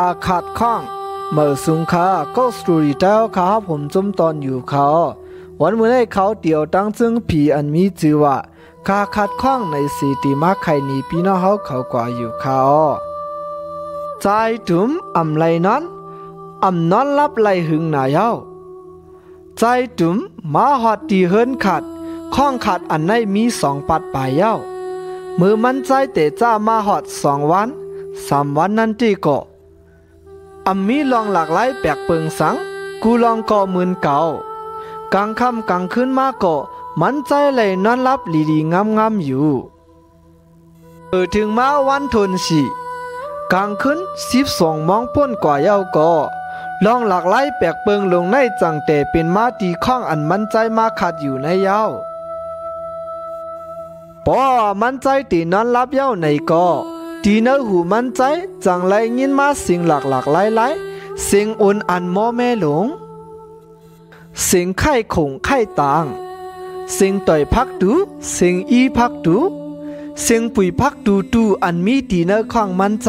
อาขาดข้องเมื่อสุงคาก็สตูดิเต้าข้าผมจมตอนอยู่เขาวันเมื่อได้เขาเดียวตั้งจึงผีอันมีชื่อว่าข้าขาดข้องในสีติมาไข่นีพี่น้องเขากว่าอยู่เขาใจถุมอำไลนั้นอำนอนรับไลหึงหนาเย้าใจถุมมาหอดตีเฮินขัดข้องขัดอันในมี2 ปัดปลายเย้ามือมันใจเตะจ้ามาหอด2 วัน3 วันนั่นที่ก็มีลองหลากหลายแปลกเปิงสังกูลองก่อมืนเก่ากลางค่ำกลางคืนมาก็มันใจเลยนอนรับลีๆงามๆอยู่ถึงมาวันทุนสิกลางคืน12 โมงพ้นกว่าเย้าก็ลองหลากหลายแปลกเปิงลงในจังแต่เป็นมาตีข้องอันมันใจมาขัดอยู่ในเย้าพอมันใจตีนอนรับเย้าในก็ตีเนื้อหูมันใจจังไรยินมาสิ่งหลากหลายสิ่งอุ่นอันโมแม่หลงสิ่งไข่คงไข่ต่างสิ่งต่อยพักดูสิ่งอีพักดูสิ่งปุ๋ยพักดูอันมีตีเนื้อข้างมันใจ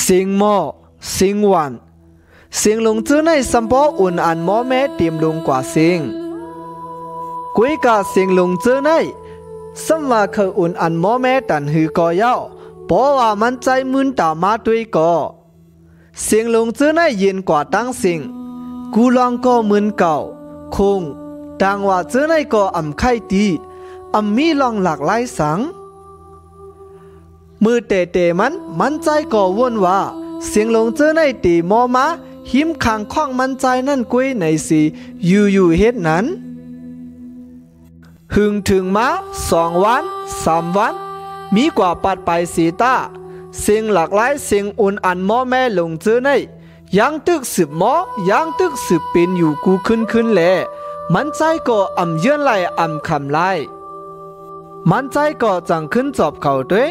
สิ่งหม้อสิ่งหวานสิ่งลงจื้อในสัมปออุ่นอันโมแม่เต็มลงกว่าสิ่งกุยกาสิ่งลงจื้อในสัมว่าคืออุ่นอันโมแม่ตันหือก่อเย้าเพราะว่ามันใจมึนตามาด้วยก็เสียงลงจื้อในเย็นกว่าตั้งสิ่งกูลองก็มึนเก่าคงดังว่าจื้อในก็ไข่ตีมีลองหลากหลายสังมือเตะมันใจก็วนว่าเสียงลงจื้อในตีมอมาหิมขังข้องมันใจนั่นกุยในสีอยู่เฮ็ดนั้นหึงถึงมา2 วัน3 วันมีกว่าปัดไปสีตาเสียงหลากหลายเสียงอุ่นอันหม้อแม่ลงจื้อในยังตึกสืบหม้อยังตึกสืบเป็นอยู่กูขึ้นแหละมันใจก็เยื่อนไหลคำไหลมันใจก็จังขึ้นจอบเขาด้วย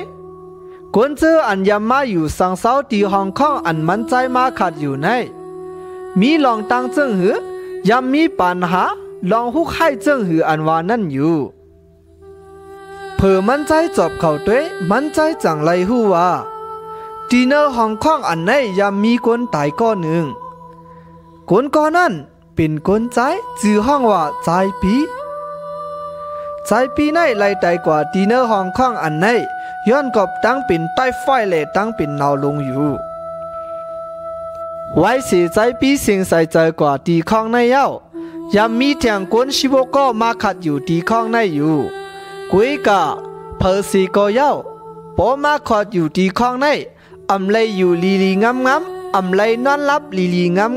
กวนเจออันยำมาอยู่สังเสาตีห้องข้องอันมันใจมาขัดอยู่ในมีลองตั้งเจิงหือยำมีปัญหาลองฮุกให้เจิงหืออันวานั่นอยู่เผื่อมันใจจอบเขาด้วยมันใจจังไรหูว่าดีเนอร์ห้องข้องอันในยำมีคนตายก้อนหนึ่งคนก้อนนั้นเป็นคนใจจื่อห้องว่าใจปีในไล่ตายกว่าดีเนอร์ห้องข้องอันในย้อนกบตั้งเป็นใต้ไฟเล่ตั้งเป็นเนาลงอยู่ไว้เสียใจปีเสียงใส่ใจกว่าตีข้องในเย้ายำมีแทงกวนชิโบก็มาขัดอยู่ตีข้องในอยู่กุยกะเพอสีก็เย้าปอมาขอดอยู่ตีข้องในเลยอยู่ลีงามเลยนอนรับลีงาม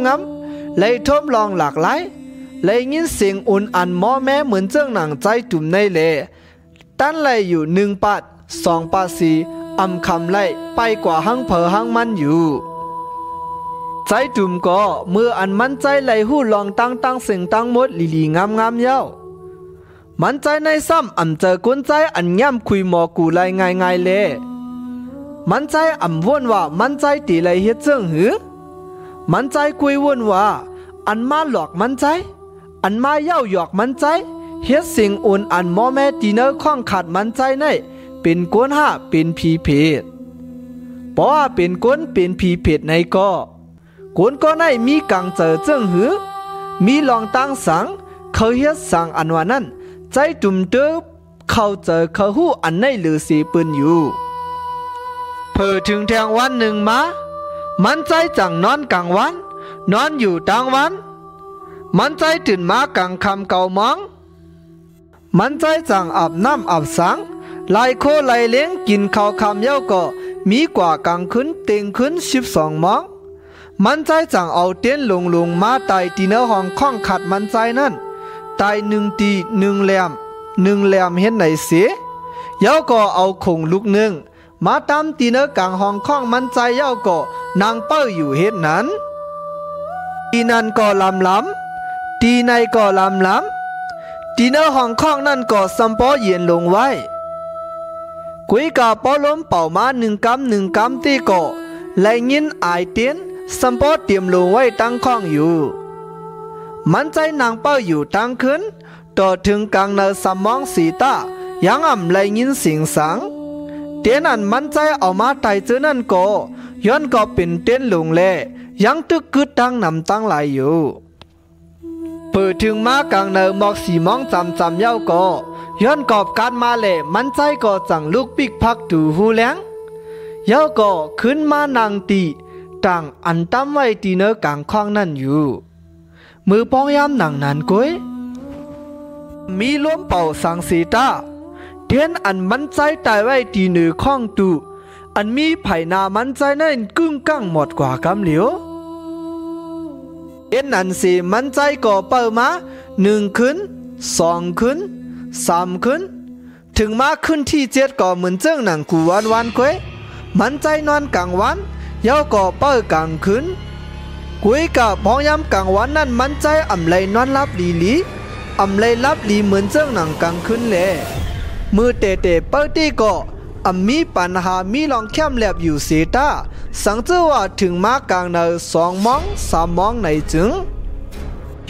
เลยทบลองหลากหลายเลยยินเสียงอุ่นอันมอแม่เหมือนเจ้าหนังใจตุ่มในเล่ตั้นเลยอยู่1 ปัด2 ปัด4คำไล่ไปกว่าหังเผอหังมันอยู่ใจตุ่มก็เมื่ออันมันใจไหลหู้ลองตั้งเสียงตั้งหมดลีงามเย้ามันใจในซ้ำเจอกุนใจอันย่ำคุยหมอกูไล่ง่ายเล่มันใจวนว่ามันใจตีไล่เฮ็ดเจิงหือมันใจคุยวนว่าอันมาหลอกมันใจอันมาเย้าหยอกมันใจเฮ็ดสิ่งอุ่นอันมอแม่ตีเนอข้องขัดมันใจในเป็นกวนห้าเป็นผีเพศเพราะว่าเป็นกวนเป็นผีเพศในก็กวนก็ในมีกังเจอเจิงหือมีลองตั้งสังเขาเฮ็ดสังอันว่านั้นใจจุ่มเตอเขาเจอเขาหู้อันในหรือสีปืนอยู่เพื่อถึงแทงวันหนึ่งมามันใจจังนอนกลางวันนอนอยู่กลางวันมันใจตื่นมากลางค่ำเก่ามองมันใจจังอาบน้ำอาบสังไล่โคไล่เลี้ยงกินข้าวคำเย้าก็มีกว่ากลางคืนเต็งคืน12 โมงมันใจจังเอาเตียนลงมาไต่ตีเนื้อห้องข้องขัดมันใจนั่นตาย1 ตี1 แหลมเห็นไหนเสียเย้าก็เอาคงลูกหนึ่งมาตามตีเนื้อกลางห้องข้องมันใจเย้าก็นางเป้าอยู่เฮ็ดนั้นตีนั้นก็ลำตีในก็ลำตีเนื้อห้องข้องนั่นก็สัมปอเย็นลงไว้กุยกาปอล้มเป่ามา1 กำตีก็ไล่ยินอายเตียนสัมปอเตรียมลงไว้ตั้งข้องอยู่มันใจนางเป้าอยู่ตั้งคืนต่อถึงกลางเนอสมองสีตายังไล่ยินเสียงสังเตียนอันมันใจเอามาไต่เจอนั่นก็ ย้อนก็เป็นเต้นลงแลยังตึกกึดตั้งนำตั้งหลายอยู่เปิดถึงมากลางเนอหมอกสีมองจำเย้าก็ย้อนกอบการมาแหล่มันใจก็จังลูกปิกพักดูหูแล้งเย้าก็ขึ้นมานางตีต่างอันตั้มไว้ตีเนอกลางคลองนั่นอยู่มือป้องยามหนังนั้นก้อยมีล้มเป่าสังสีตาเทียนอันมันใจตายไว้ตีเนื้อคลองตูอันมีไผ่นามันใจนั่นกึ่งกั้งหมดกว่ากำเหลียวเอ็นอันสีมันใจก็เปิดมา1ขึ้น2ขึ้น3ขึ้นถึงมาขึ้นที่7ก็เหมือนเจ้าหนังกูวันก้อยมันใจนอนกลางวันเย้าก็เปิดกลางคืนกุยกับพองยำกลางวันนั่นมันใจอ่ำเลยนอนรับลีอ่ำเลยรับลีเหมือนเจ้าหนังกลางคืนเลยมือเตะเปิดตีก็มีปัญหามีลองเข้มแลบอยู่เสียตาสังเจอว่าถึงมากลางเนอ2 มอง3 มองในจึง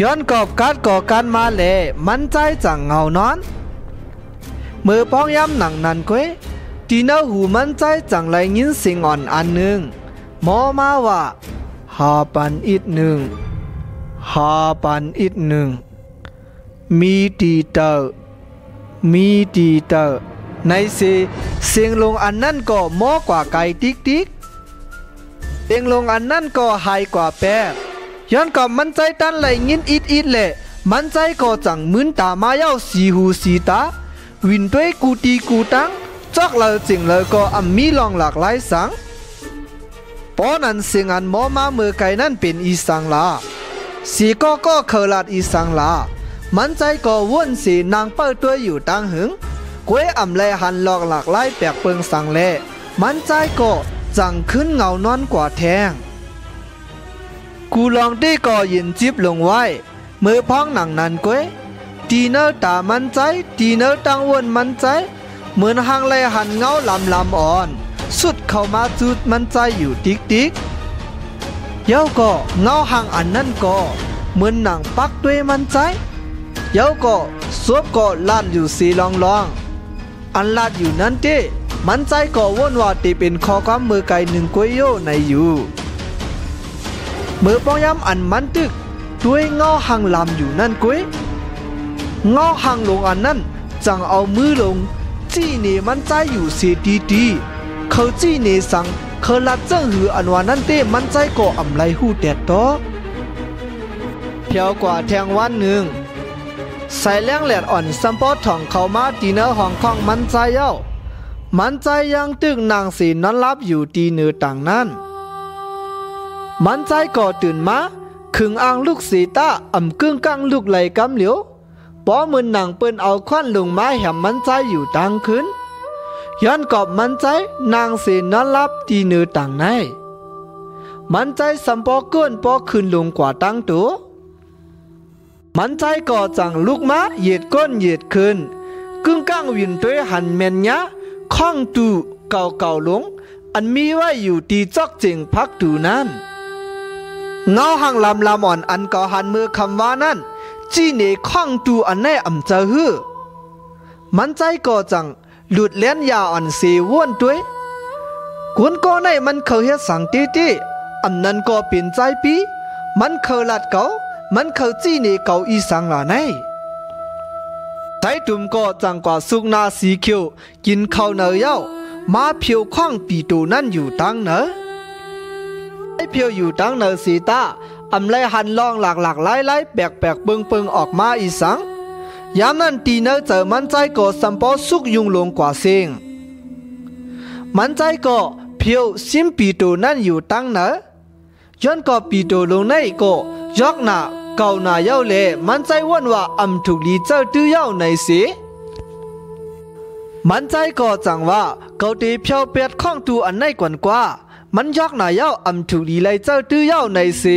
ย้อนกอบก่อการมาแลมันใจจังเงานอนมือป้องย้ำหนังนั้นก้อยตีเนอหูมันใจจังไรยินเสียงอ่อนอันหนึ่งมอมาว่า5 ปันอีก1 5 ปันอีก1มีตีเตอในเสียงลงอันนั้นก็มอกว่าไก่ติ๊กเสียงลงอันนั้นก็หายกว่าแปดย้อนกับมันใจตันไหลยินอิดเลยมันใจก็จังมึนตามาเย้าสีหูสีตาวินด้วยกูตีกูตังจอกเลยจริงเลยก็มีลองหลากหลายสังปอนั้นเสียงอันมอมาเมื่อไก่นั้นเป็นอีสังลาสีก็เคลาดอีสังลามันใจก็วนสีนางเปิดตัวอยู่ตั้งหึงก้วยเลยหันหลอกหลากหลายแปลกเปิงสังแลมันใจก็จังขึ้นเงานอนกว่าแทงกูลองได้ก็ยินจิบลงไว้มือพ้องหนังนั้นก้วยตีเนอตามันใจตีเนอตั้งวนมันใจเหมือนหางเลยหันเงาลำอ่อนสุดเข้ามาจุดมันใจอยู่ติ๊กเย้าก็เงาหางอันนั้นก็เหมือนหนังปักด้วยมันใจเย้าก็สวบก็ลาดอยู่สีลองอันลาดอยู่นั้นเต้มันใจก็วนว่าตีเป็นคอความมือไก่1 ก้วยโยในอยู่มือป้องย้ำอันมันตึกด้วยเงาหางลำอยู่นั่นก้วยเงาหางลงอันนั้นจังเอามือลงจี้เนมันใจอยู่เสียดีเขาจี้เนสังเขาลัดเจ้าหืออันวานั้นเต้มันใจก็อ่ำไรหูแดดต่อเพียวกว่าแทงวันหนึ่งใส่แรงแหลดอ่อนซัมปอถ่องเข้ามาตีเนื้อห้องของมันใจเย้ามันใจยังตึกนางสีนอนรับอยู่ตีเนื้อต่างนั้นมันใจก็ตื่นมาขึงอ่างลูกสีตากึ่งกังลูกไหลกำเหลียวปอมือหนังเปิ้นเอาควันลงมาแหมมันใจอยู่ตั้งคืนย้อนกอบมันใจนางสีนอนรับตีเนื้อต่างในมันใจสัมปอเกินปอขึ้นลงกว่าตั้งตัวมันใจก็จังลูกมาเหยียดก้นเหยียดขึ้นกึ่งก้างวินตัวหันเมียนยะข้องตูเก่าลงอันมีไว้อยู่ตีจอกเจิงพักตูนั้นเงาหางลำอ่อนอันก่อหันมือคำว่านั้นจีเนข้องตูอันแน่เจอฮือมันใจก็จังหลุดเลี้ยนยาอ่อนเสียว่นด้วยกวนก็ในมันเคยเฮ็ดสังตีนั้นก็เปลี่ยนใจปีมันเคยลัดเก่ามันเขาจี้เนเกาอีสังหลาในใจตุ่มก็จังกว่าสุกนาสีเขียวกินข้าวเนยเย้ามาเพียวข้องปีตูนั่นอยู่ตั้งเนอไอเพียวอยู่ตั้งเนอสีตาเลยหันลองหลากหลายแปลกเปิงออกมาอีสังยามนั้นตีเนอเจอมันใจก็สัมปอสุกยุงลงกว่าเสียงมันใจก็เพียวซิมปีตูนั่นอยู่ตั้งเนอย้อนก็ปีตูลงในก็ยอกหน้าเก่าหน้าเย้าเล่มันใจวนว่าถูกลีเจ้าตื้อเย้าในสิมันใจก็จังว่าเกาตีเพียวเปียดข้องตูอันในกว่ามันยอกหน้าเย้าถูกลีไลเจ้าตื้อเย้าในสิ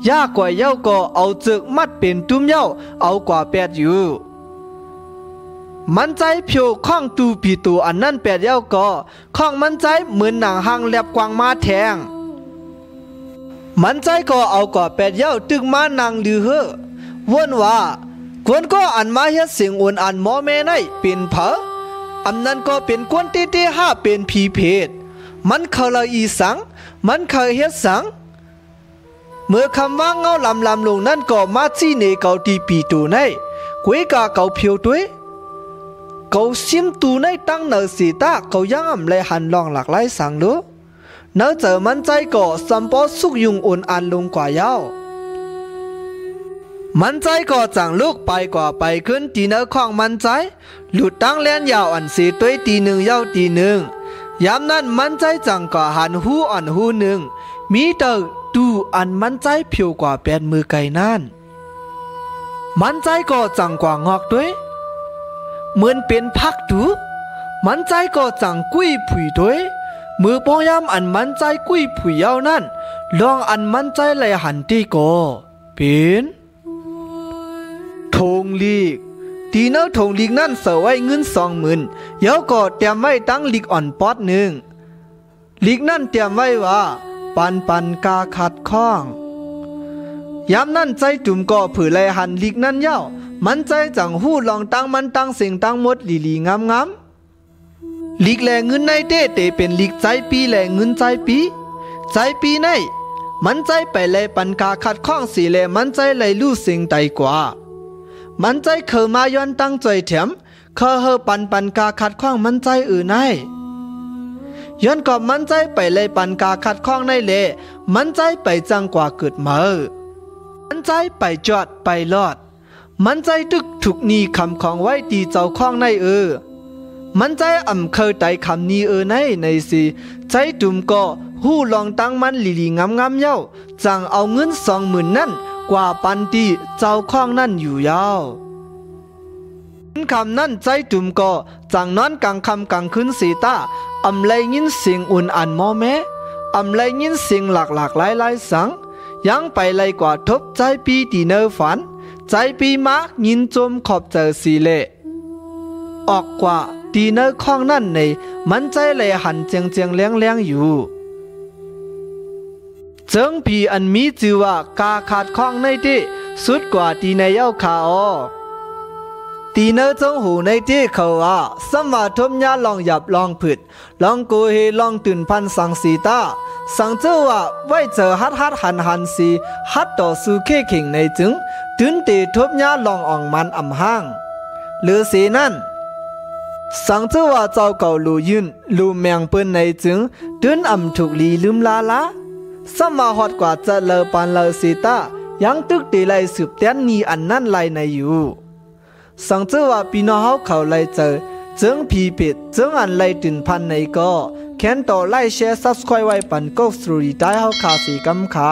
ยากกว่าเย้าก็เอาจึกมัดเป็นตุ้มเย้าเอากว่าแปดอยู่มันใจเพียวข้องตูปีตูอันนั้นแปดเย้าก็ข้องมันใจเหมือนหนังหางแลบกวางมาแทงมันใจก็เอากว่าแปดเย้าตึกมานางลือเฮวนว่าควนก็อันมาเฮ็ดเสียงอุ่นอันหมอแม่ในเป็นเผอนั้นก็เป็นกวนตี5เป็นผีเพศมันเขาละอีสัง มันเคยเฮ็ดสังเมื่อคำว่าเงาลำลงนั่นก็มาจี้เนเกาตีปีตูในกุยกาเกาเพียวด้วยเกาซิมตูในตั้งเนอสีตาเกายังอ่ำเลยหันลองหลากหลายสังดูเนอเจอมันใจก็สัมปอสุกยุงอุ่นอันลงกว่าเย้ามันใจก็จังลูกไปกว่าไปขึ้นตีเนอของมันใจหลุดตั้งเลียนยาวอันสีตัวตีหนึ่งเย้าตีหนึ่งยามนั้นมันใจจังก็หันหูอ่อนหูหนึ่งมีเตอดูอันมันใจเพียวกว่าแปดมือไก่นั่นมันใจก็จังกว่างอกด้วยเหมือนเป็นพักดูมันใจก็จังกุ้ยผุยด้วยมือปองยามอันมันใจกุ้ยผุยเย้านั่นลองอันมันใจเลยหันตีก็เป็นทงลีกตีเนื้อทงลีกนั่นเสวยเงิน20,000เย้าก็เตรียมไว้ตั้งลีกอ่อนปอดหนึ่งลีกนั่นเตรียมไว้ว่าปันกาขัดข้องยามนั่นใจจุ่มก็ผือเลยหันลีกนั่นเย้ามันใจจังหู้ลองตั้งมันตั้งเสียงตั้งหมดลีงามลีกแลเงินในเต้เป็นลีกใจปีแลเงินใจปีในมันใจไปเลยปันกาขัดข้องสีแลมันใจเลยลู่เสียงไตกว่ามันใจเคยมาย้อนตั้งใจแถมเคยเฮปันกาขัดข้องมันใจในย้อนกับมันใจไปเลยปันกาขัดข้องในเลมันใจไปจังกว่าเกิดมามันใจไปจอดไปลอดมันใจตึกถูกนีคำของไว้ตีเจ้าข้องในมันใจเคยไต่คำนี้ในสิใจตุ่มก็หู้ลองตั้งมันลีงามเย้าจังเอาเงิน20,000นั่นกว่าปันตีเจ้าข้องนั่นอยู่ยาวคำนั่นใจตุ่มก็จังนอนกลางคำกลางคืนสีตาเลยยินเสียงอุ่นอันมอแม่เลยยินเสียงหลากหลายสังยังไปเลยกว่าทบใจปีตีเนอฝันใจปีมายินจมขอบเจอสีเละออกกว่าตีเนอข้องนั่นในมันใจเลยหันเจียงเลี้ยงอยู่เจิงผีอันมีชื่อว่ากาขาดข้องในที่สุดกว่าตีในเย้าขาตีเนอจงหูในที่เขาว่าสมาทมยาลองหยับลองผึดลองโกเฮลองตื่นพันสังสีตาสังเจ้าว่าไว้เจอฮัดหันสีฮัดต่อสู้เข่เข่งในจึงตื่นเตะทบยาลองอ่องมันห้างหรือสีนั่นสังเจ้าว่าเจ้าเก่าลูยืนลูแมงเปิ้นในจึงตื่นถูกลีลืมลาสมาฮอดกว่าจะเลอปันเลอสีตายังตึกตีไลสืบเต้นนีอันนั่นไลในอยู่สังเจ้าว่าปีน้องเขาไลเจอเจิงผีเป็ดเจิงอันไลตื่นพันในก็แค้นต่อไลแชร์ subscribe ไว้ปันก็สตรีได้เฮาคาสีกำคา